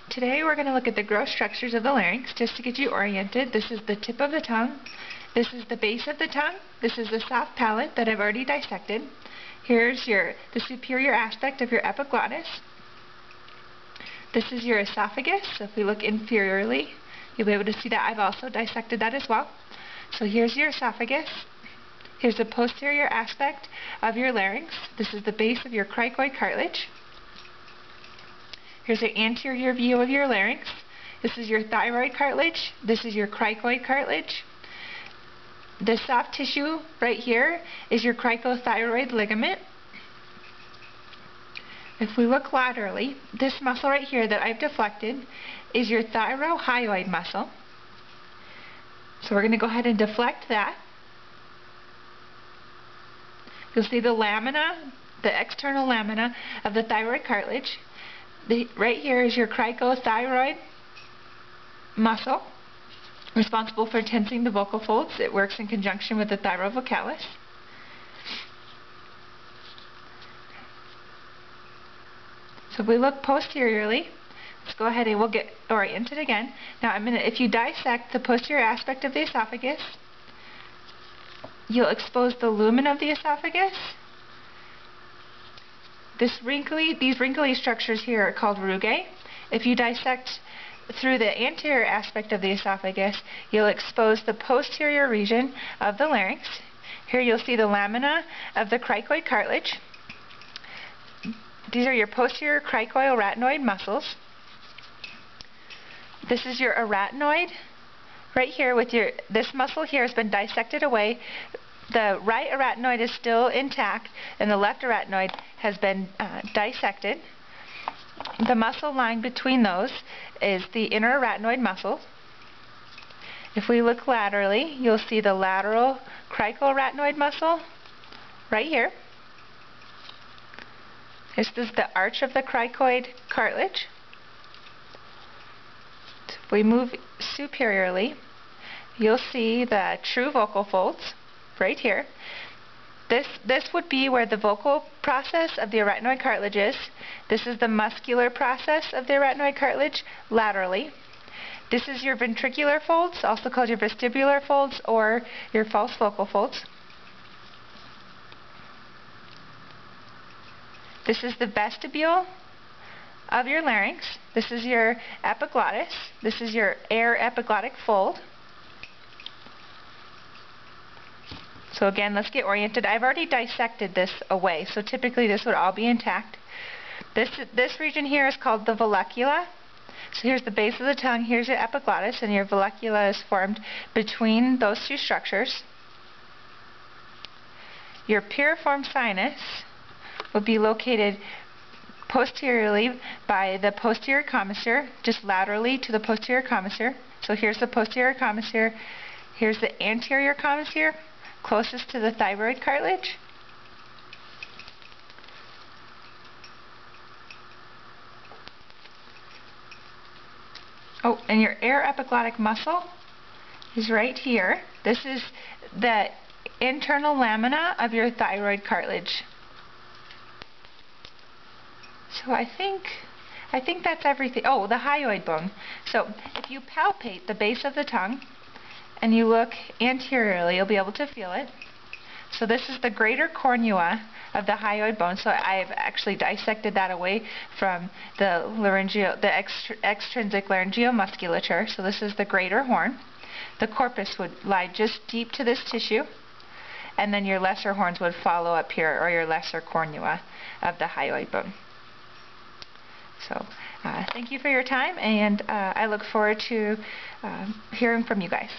Today we're going to look at the gross structures of the larynx just to get you oriented. This is the tip of the tongue. This is the base of the tongue. This is the soft palate that I've already dissected. Here's the superior aspect of your epiglottis. This is your esophagus. So if we look inferiorly, you'll be able to see that I've also dissected that as well. So here's your esophagus. Here's the posterior aspect of your larynx. This is the base of your cricoid cartilage. Here's the anterior view of your larynx. This is your thyroid cartilage. This is your cricoid cartilage. This soft tissue right here is your cricothyroid ligament. If we look laterally, this muscle right here that I've deflected is your thyrohyoid muscle. So we're going to go ahead and deflect that. You'll see the lamina, the external lamina of the thyroid cartilage. Right here is your cricothyroid muscle, responsible for tensing the vocal folds. It works in conjunction with the thyrovocalis. So if we look posteriorly, let's go ahead and we'll get oriented again. Now if you dissect the posterior aspect of the esophagus, you'll expose the lumen of the esophagus. These wrinkly structures here are called rugae. If you dissect through the anterior aspect of the esophagus, you'll expose the posterior region of the larynx. Here you'll see the lamina of the cricoid cartilage. These are your posterior cricoid-arytenoid muscles. This is your arytenoid. Right here this muscle here has been dissected away. The right arytenoid is still intact and the left arytenoid has been dissected. The muscle lying between those is the inner arytenoid muscle. If we look laterally, you'll see the lateral cricoarytenoid muscle right here. This is the arch of the cricoid cartilage. If we move superiorly, you'll see the true vocal folds right here. This would be where the vocal process of the arytenoid cartilage is. This is the muscular process of the arytenoid cartilage laterally. This is your ventricular folds, also called your vestibular folds or your false vocal folds. This is the vestibule of your larynx. This is your epiglottis. This is your air epiglottic fold. So again, let's get oriented. I've already dissected this away, so typically this would all be intact. This region here is called the vallecula. So here's the base of the tongue, here's your epiglottis, and your vallecula is formed between those two structures. Your piriform sinus would be located posteriorly by the posterior commissure, just laterally to the posterior commissure. So here's the posterior commissure, here's the anterior commissure, closest to the thyroid cartilage. Oh, and your air epiglottic muscle is right here. This is the internal lamina of your thyroid cartilage. So I think that's everything. Oh, the hyoid bone. So if you palpate the base of the tongue and you look anteriorly, you'll be able to feel it. So this is the greater cornua of the hyoid bone. So I've actually dissected that away from the extrinsic laryngeal musculature. So this is the greater horn. The corpus would lie just deep to this tissue, and then your lesser horns would follow up here, or your lesser cornua of the hyoid bone. So thank you for your time, and I look forward to hearing from you guys.